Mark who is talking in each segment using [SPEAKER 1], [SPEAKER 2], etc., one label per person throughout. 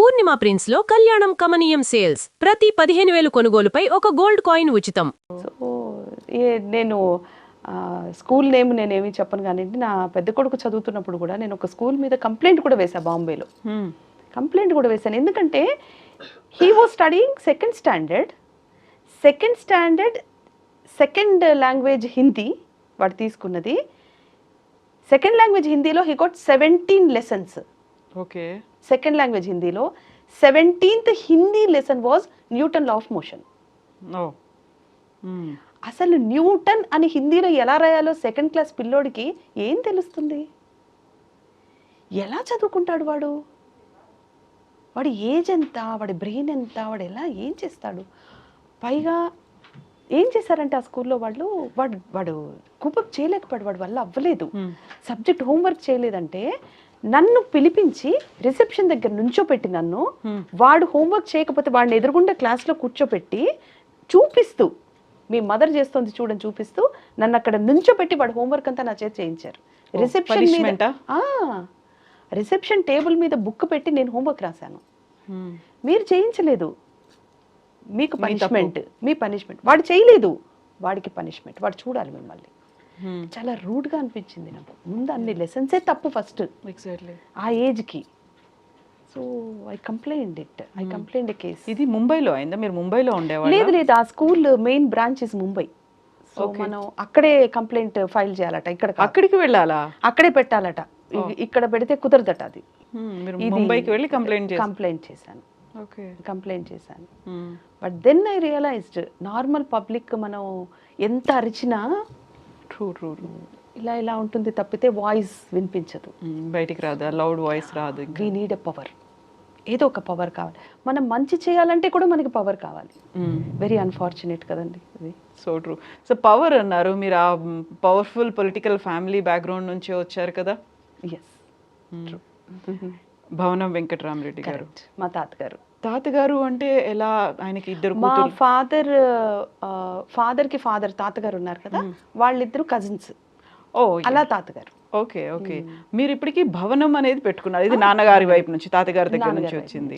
[SPEAKER 1] పూర్ణిమ prince లో కళ్యాణం కమనీయం సేల్స్ ప్రతి 15,000 కొనుగోలుపై ఒక గోల్డ్ కాయిన్ ఉచితం.
[SPEAKER 2] సో నేను స్కూల్ నేమ్ నేనేమి చెప్పను కానీ నా పెద్ద కొడుకు చదువుతున్నప్పుడు కూడా నేను ఒక స్కూల్ మీద కంప్లైంట్ కూడా వేశాను బాంబేలో. కంప్లైంట్ కూడా వేశాను ఎందుకంటే he was studying second language Hindi. వాడు తీసుకున్నది సెకండ్ లాంగ్వేజ్ హిందీలో he got 17 lessons.
[SPEAKER 3] Okay.
[SPEAKER 2] Second language హిందీలో 17th Hindi lesson was Newton law of motion. అసలు న్యూటన్ అని హిందీలో ఎలా రాయాలో సెకండ్ క్లాస్ పిల్లోడికి ఏం తెలుస్తుంది? ఎలా చదువుకుంటాడు వాడు? వాడి ఏజ్ ఎంత, వాడి బ్రెయిన్ ఎంత, వాడు ఎలా ఏం చేస్తాడు? పైగా ఏం చేశారంటే ఆ స్కూల్లో వాడు కూపప్ చేయలేకపోయాడు, వాడి వల్ల అవ్వలేదు. సబ్జెక్ట్ హోంవర్క్ చేయలేదంటే నన్ను పిలిపించి రిసెప్షన్ దగ్గర నుంచోపెట్టి నన్ను వాడు హోంవర్క్ చేయకపోతే వాడిని ఎదురుగుండా క్లాస్లో కూర్చోపెట్టి చూపిస్తూ మీ మదర్ చేస్తుంది చూడని చూపిస్తూ నన్ను అక్కడ నుంచోపెట్టి వాడు హోంవర్క్ అంతా నా చేత చేయించారు. రిసెప్షన్ టేబుల్ మీద బుక్ పెట్టి నేను హోంవర్క్ రాశాను. మీరు చేయించలేదు, మీకు పనిష్మెంట్, మీ పనిష్మెంట్. వాడు చేయలేదు, వాడికి పనిష్మెంట్, వాడు చూడాలి మిమ్మల్ని. చాలా రూడ్గా అనిపించింది నాకు. ముందు అన్ని లెసన్సే తప్పు ఫస్ట్ ఆ ఏజ్కి. So I complaint case.
[SPEAKER 3] ఇది ముంబైలో అయిందా? మీరు ముంబైలో ఉండేవాళ్ళు?
[SPEAKER 2] లేదు, ఆ school main branch is Mumbai. So మనం అక్కడే కంప్లైంట్ ఫైల్ చేయాలట.
[SPEAKER 3] అక్కడికి వెళ్ళాలా?
[SPEAKER 2] అక్కడే పెట్టాలట. ఇక్కడ పెడితే కుదరదట. అది
[SPEAKER 3] ముంబైకి వెళ్ళి
[SPEAKER 2] కంప్లైంట్ చేశాను. But then I realized normal public మనం ఎంత అరిచినా ఇలా ఉంటుంది తప్పితే వాయిస్ వినిపించదు,
[SPEAKER 3] బయటికి రాదు, లౌడ్ వాయిస్ రాదు.
[SPEAKER 2] We need a power. ఏదో ఒక పవర్ కావాలి. మనం మంచి చేయాలంటే కూడా మనకి పవర్ కావాలి. వెరీ అన్ఫార్చునేట్ కదండి అది.
[SPEAKER 3] So true. సో పవర్ అన్నారు మీరు, ఆ పవర్ఫుల్ పొలిటికల్ ఫ్యామిలీ బ్యాక్గ్రౌండ్ నుంచి వచ్చారు కదా.
[SPEAKER 2] Yes, true.
[SPEAKER 3] భవనం వెంకటరామరెడ్డి గారు
[SPEAKER 2] మా
[SPEAKER 3] తాతగారు అంటే ఎలా? ఆయనకి ఇద్దరు,
[SPEAKER 2] మా ఫాదర్కి తాతగారు ఉన్నారు కదా, వాళ్ళిద్దరు కజిన్స్. అలా తాతగారు.
[SPEAKER 3] ఓకే. మీరు ఇప్పటికీ భవనం అనేది పెట్టుకున్నారు. ఇది నాన్నగారి వైపు నుంచి, తాతగారి దగ్గర నుంచి వచ్చింది.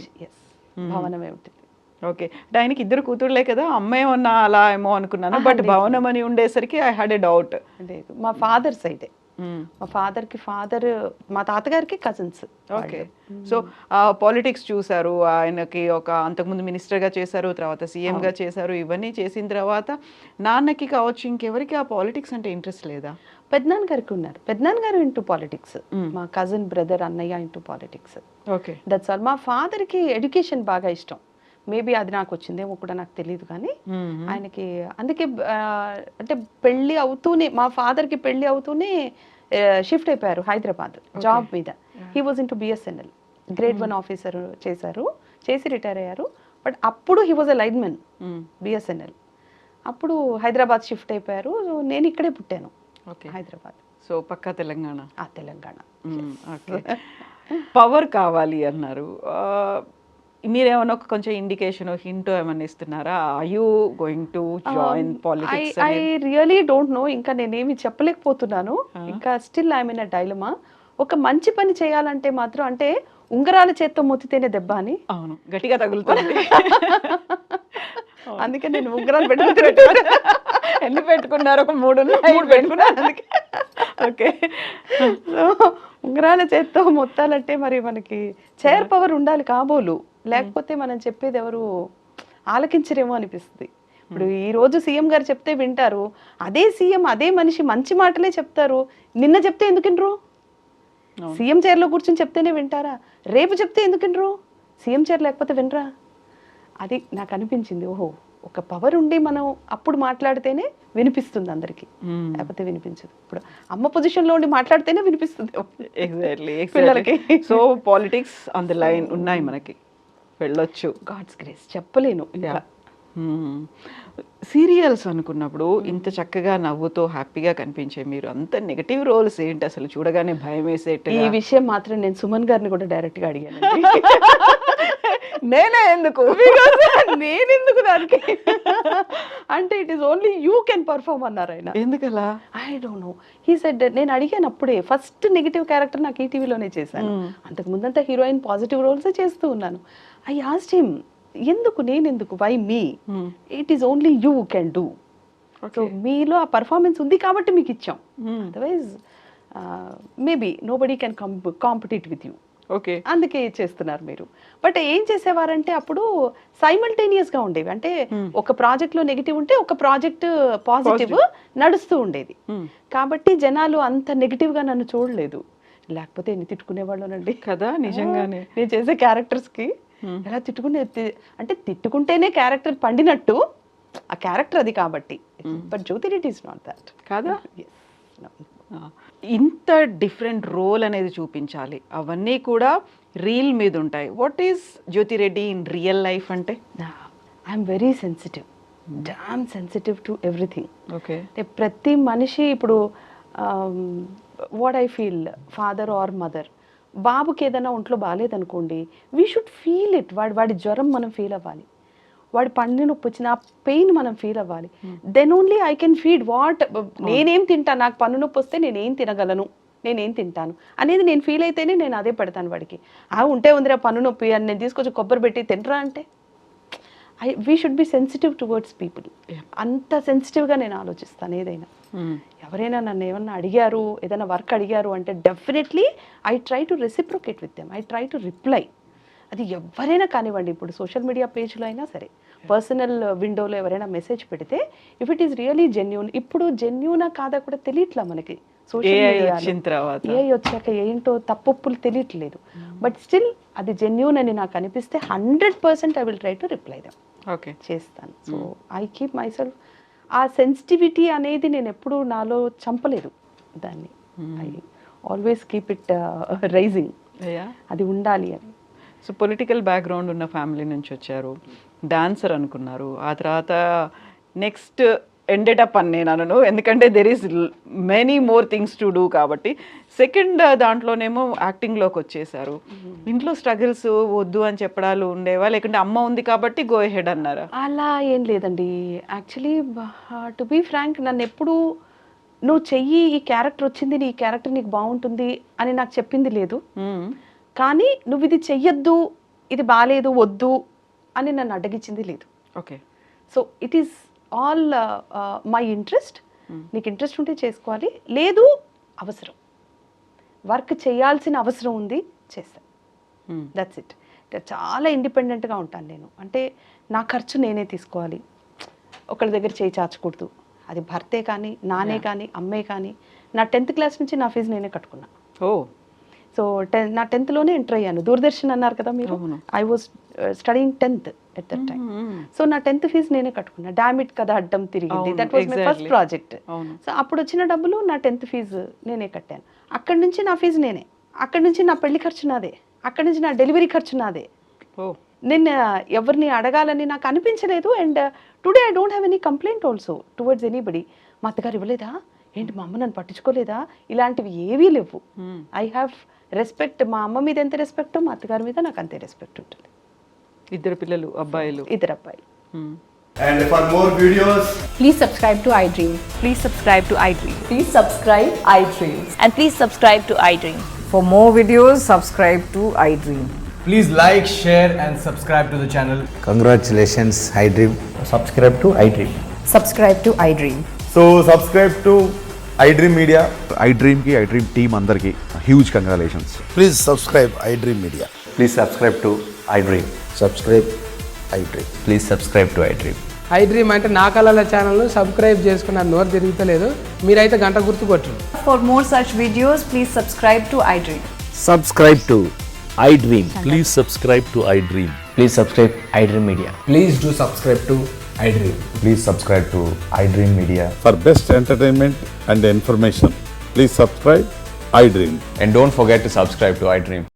[SPEAKER 2] భవనమే ఉంటుంది.
[SPEAKER 3] ఓకే. అంటే ఆయనకి ఇద్దరు కూతురులే కదా, అమ్మాయి ఉన్నా అలా ఏమో అనుకున్నాను. బట్ భవనం అని ఉండేసరికి ఐ హ్యాడ్ ఎ డౌట్.
[SPEAKER 2] లేదు, మా ఫాదర్ సైడే. మా తాతగారికి కజిన్స్.
[SPEAKER 3] ఓకే. సో పాలిటిక్స్ చూసారు, ఆయనకి అంతకుముందు మినిస్టర్గా చేశారు, తర్వాత సీఎంగా చేశారు. ఇవన్నీ చేసిన తర్వాత నాన్నకి కావచ్చు ఇంకెవరికి ఆ పాలిటిక్స్ అంటే ఇంట్రెస్ట్ లేదా?
[SPEAKER 2] పెద్దనాన్నగారికి ఉన్నారు. పెద్దనాన్నగారు ఇంటూ పాలిటిక్స్, మా కజిన్ బ్రదర్ అన్నయ్య into politics.
[SPEAKER 3] Okay,
[SPEAKER 2] that's all. మా ఫాదర్కి ఎడ్యుకేషన్ బాగా ఇష్టం. మేబీ అది నాకు వచ్చిందేమో కూడా నాకు తెలియదు కానీ ఆయనకి అందుకే అంటే మా ఫాదర్కి పెళ్ళి అవుతూనే షిఫ్ట్ అయిపోయారు హైదరాబాద్ జాబ్ మీద. He was into BSNL, grade 1 officer చేసి రిటైర్ అయ్యారు. బట్ అప్పుడు he was a lineman BSNL. అప్పుడు హైదరాబాద్ షిఫ్ట్ అయిపోయారు. నేను ఇక్కడే పుట్టాను, హైదరాబాద్.
[SPEAKER 3] సో పక్కా తెలంగాణ.
[SPEAKER 2] తెలంగాణ.
[SPEAKER 3] పవర్ కావాలి అన్నారు. మీరేమన్నా కొంచెం ఇండికేషన్, హింట్ ఏమన్నా ఇస్తున్నారా? Are you going to join politics?
[SPEAKER 2] I really don't know. ఇంకా నేనేమి చెప్పలేకపోతున్నాను. ఇంకా still I'm in a dilemma. ఒక మంచి పని చేయాలంటే మాత్రం, అంటే ఉంగరాల చేత్తో మొత్తితేనే దెబ్బ అని.
[SPEAKER 3] అవును, గట్టిగా తగులుతుంది.
[SPEAKER 2] అందుకే నేను ఉంగరాలు పెట్టుకుంటున్నాను.
[SPEAKER 3] ఎన్ని పెట్టుకున్నారు? ఒక 3 పెట్టుకున్నాను. అందుకే. ఓకే.
[SPEAKER 2] సో ఉంగరాల చేత్తో మొత్తాలంటే మరి మనకి చైర్ పవర్ ఉండాలి కాబోలు, లేకపోతే మనం చెప్పేది ఎవరు ఆలకించరేమో అనిపిస్తుంది. ఇప్పుడు ఈ రోజు సీఎం గారు చెప్తే వింటారు, అదే సీఎం అదే మనిషి మంచి మాటలే చెప్తారు. నిన్న చెప్తే ఎందుకు వినరు? సీఎం చైర్లో కూర్చొని చెప్తేనే వింటారా? రేపు చెప్తే ఎందుకు వినరు? సీఎం చైర్ లేకపోతే వినరా? అది నాకు అనిపించింది. ఓహో, ఒక పవర్ ఉండి మనం అప్పుడు మాట్లాడితేనే వినిపిస్తుంది అందరికి, లేకపోతే వినిపించదు. ఇప్పుడు అమ్మ పొజిషన్లో ఉండి మాట్లాడితేనే వినిపిస్తుంది పిల్లలకి.
[SPEAKER 3] So politics on the line ఉన్నాయి, మనకి వెళ్ళొచ్చు.
[SPEAKER 2] గాడ్స్ గ్రేస్, చెప్పలేను.
[SPEAKER 3] సీరియల్స్ అనుకున్నప్పుడు ఇంత చక్కగా నవ్వుతో హ్యాపీగా కనిపించే మీరు అంత నెగటివ్ రోల్స్ ఏంటి అసలు? చూడగానే భయం వేసేట్టు.
[SPEAKER 2] ఈ విషయం మాత్రం నేను సుమన్ గారిని కూడా డైరెక్ట్గా అడిగాను.
[SPEAKER 3] నేనే ఎందుకు
[SPEAKER 2] నేనెందుకు దానికి అంటే it is only you can perform అన్నారు ఆయన.
[SPEAKER 3] ఎందుకలా?
[SPEAKER 2] I don't know. He said, నేను అడిగాను అప్పుడే, ఫస్ట్ నెగిటివ్ క్యారెక్టర్ నాకు ఈటీవీలోనే చేశాను, అంతకు ముందంతా హీరోయిన్ పాజిటివ్ రోల్సే చేస్తూ ఉన్నాను. ఐ ఆస్క్డ్ హిమ్, ఎందుకు నేనెందుకు, why me, it is only you can do. So మీలో ఆ పర్ఫార్మెన్స్ ఉంది కాబట్టి మీకు ఇచ్చాం, otherwise maybe nobody can compete with you.
[SPEAKER 3] Okay,
[SPEAKER 2] అందుకే చేస్తున్నారు మీరు. బట్ ఏం చేసేవారంటే అప్పుడు సైమల్టేనియస్ గా ఉండేవి, అంటే ఒక ప్రాజెక్ట్ లో నెగిటివ్ ఉంటే ఒక ప్రాజెక్ట్ పాజిటివ్ నడుస్తూ ఉండేది. కాబట్టి జనాలు అంత నెగిటివ్ గా నన్ను చూడలేదు, లేకపోతే ఎన్ని తిట్టుకునేవాళ్ళనండి
[SPEAKER 3] కదా నిజంగానే.
[SPEAKER 2] నేను చేసే క్యారెక్టర్స్ కి ఎలా అంటే తిట్టుకుంటేనే క్యారెక్టర్ పండినట్టు, ఆ క్యారెక్టర్ అది కాబట్టి. But Jyothi Reddy is not that
[SPEAKER 3] కాదా? ఇంత డిఫరెంట్ రోల్ అనేది చూపించాలి, అవన్నీ కూడా రీల్ మీద ఉంటాయి. What is Jyothi Reddy in real life అంటే?
[SPEAKER 2] I'm very sensitive, damn sensitive to everything.
[SPEAKER 3] Okay,
[SPEAKER 2] అంటే ప్రతి మనిషి ఇప్పుడు what I feel, father or mother, బాబుకి ఏదైనా ఒంట్లో బాగాలేదనుకోండి, వీ షుడ్ ఫీల్ ఇట్. వాడి జ్వరం మనం ఫీల్ అవ్వాలి, వాడి పండు నొప్పి వచ్చిన ఆ పెయిన్ మనం ఫీల్ అవ్వాలి. Then only I can feed what, నేనేం తింటాను, నాకు పన్ను నొప్పి వస్తే నేనేం తినగలను, నేనేం తింటాను అనేది నేను ఫీల్ అయితేనే నేను అదే పెడతాను వాడికి. ఉంటే ఉందిరా పన్ను నొప్పి అని నేను తీసుకొచ్చి కొబ్బరి పెట్టి తినరా అంటే, we should be sensitive towards people. అంత సెన్సిటివ్గా నేను ఆలోచిస్తాను ఏదైనా. ఎవరైనా నన్ను ఏమన్నా అడిగారు, ఏదైనా వర్క్ అడిగారు అంటే definitely I try to reciprocate with them, I try to reply. అది ఎవరైనా కానివ్వండి, ఇప్పుడు సోషల్ మీడియా పేజ్లో అయినా సరే, పర్సనల్ విండోలో ఎవరైనా మెసేజ్ పెడితే, if it is really genuine, ఇప్పుడు జెన్యూనా కాదా కూడా తెలియట్లా మనకి. సోషల్ మీడియా ఏ వచ్చాక ఏంటో తప్పులు తెలియట్లేదు. బట్ స్టిల్ అది జెన్యూన్ అని నాకు అనిపిస్తే 100% I will try to reply them.
[SPEAKER 3] Okay,
[SPEAKER 2] చేస్తాను. So I keep my self, ఆ సెన్సిటివిటీ అనేది నేను ఎప్పుడూ నాలో చంపలేదు దాన్ని. I always keep it rising, అది ఉండాలి అని.
[SPEAKER 3] సో పొలిటికల్ బ్యాక్గ్రౌండ్ ఉన్న ఫ్యామిలీ నుంచి వచ్చారు, డాన్సర్ అనుకున్నారు, ఆ తర్వాత నెక్స్ట్ ఎండెడ్ అప్ అని నేను అనను, ఎందుకంటే there is many more things to do కాబట్టి. సెకండ్ దాంట్లోనేమో యాక్టింగ్లోకి వచ్చేసారు. ఇంట్లో స్ట్రగుల్స్ వద్దు అని చెప్పడాలు ఉండేవా, లేకుంటే అమ్మ ఉంది కాబట్టి గో హెడ్ అన్నారా?
[SPEAKER 2] అలా ఏం లేదండి. యాక్చువల్లీ టు బీ ఫ్రాంక్, నన్ను ఎప్పుడు నువ్వు చెయ్యి, ఈ క్యారెక్టర్ వచ్చింది, ఈ క్యారెక్టర్ నీకు బాగుంటుంది అని నాకు చెప్పింది లేదు. కానీ నువ్వు ఇది చెయ్యొద్దు, ఇది బాగాలేదు, వద్దు అని నన్ను అడ్డగించింది లేదు.
[SPEAKER 3] Okay,
[SPEAKER 2] so it is all my interest. నీకు ఇంట్రెస్ట్ ఉంటే చేసుకోవాలి, లేదు అవసరం, వర్క్ చేయాల్సిన అవసరం ఉంది, చేస్తాను, దట్స్ ఇట్. చాలా ఇండిపెండెంట్గా ఉంటాను నేను. అంటే నా ఖర్చు నేనే తీసుకోవాలి, ఒకరి దగ్గర చేయి చాచకూడదు. అది భర్తే కానీ, నానే కానీ, అమ్మే కానీ. నా 10th క్లాస్ నుంచి నా ఫీజు నేనే కట్టుకున్నా.
[SPEAKER 3] ఓ,
[SPEAKER 2] సో నా 10th ఎంటర్ అయ్యాను. దూరదర్శన్ అన్నారు కదా మీరు, I was studying 10th at that time. So నా 10th ఫీజు నేనే కట్టుకున్నా. డామిట్ కదా అడ్డం తిరిగింది, that was my first project. So అప్పుడు వచ్చిన డబ్బులు నా 10th ఫీజు నేనే కట్టాను. అక్కడి నుంచి నా ఫీజు నేనే, అక్కడి నుంచి నా పెళ్లి ఖర్చు నాదే, అక్కడి నుంచి నా డెలివరీ ఖర్చు నాదే. నేను ఎవరిని అడగాలని నాకు అనిపించలేదు. And today I don't have any complaint also towards anybody. మా అత్తగారు ఇవ్వలేదా ఏంటి, మా అమ్మ నన్ను పట్టించుకోలేదా, ఇలాంటివి ఏవీ లేవు. I have respect. మా అమ్మ మీద ఎంత రెస్పెక్ట్, మా అత్తగారి మీద నాకు అంతే రెస్పెక్ట్ ఉంటుంది.
[SPEAKER 3] ఇద్దరు పిల్లలు, అబ్బాయిలు.
[SPEAKER 2] ఇద్దరు అబ్బాయిలు.
[SPEAKER 4] And for more videos,
[SPEAKER 5] Please subscribe to iDream.
[SPEAKER 6] Please subscribe to iDream.
[SPEAKER 5] Please subscribe iDream.
[SPEAKER 6] And please subscribe to iDream.
[SPEAKER 7] For more videos, subscribe to iDream.
[SPEAKER 4] please like, share and subscribe to the channel.
[SPEAKER 8] Congratulations, iDream.
[SPEAKER 9] Subscribe to iDream.
[SPEAKER 5] Subscribe to iDream.
[SPEAKER 4] So subscribe to iDream Media.
[SPEAKER 10] iDream ki iDream team andarki huge congratulations.
[SPEAKER 8] Please subscribe iDream Media.
[SPEAKER 9] Please subscribe to iDream.
[SPEAKER 8] Subscribe iDream.
[SPEAKER 9] Please subscribe to iDream.
[SPEAKER 11] iDream అంటే నా కళల ఛానల్ను subscribe చేసుకున్న నోరు తిరుగుతలేదు, మీరైతే గంట గుర్తు కొట్టండి.
[SPEAKER 6] For more such videos, please subscribe to iDream.
[SPEAKER 9] Subscribe to iDream. Please subscribe to iDream. Please subscribe iDream Media.
[SPEAKER 4] Please do subscribe to iDream.
[SPEAKER 9] Please subscribe to iDream Media.
[SPEAKER 10] For best entertainment and information, please subscribe iDream.
[SPEAKER 9] And don't forget to subscribe to iDream.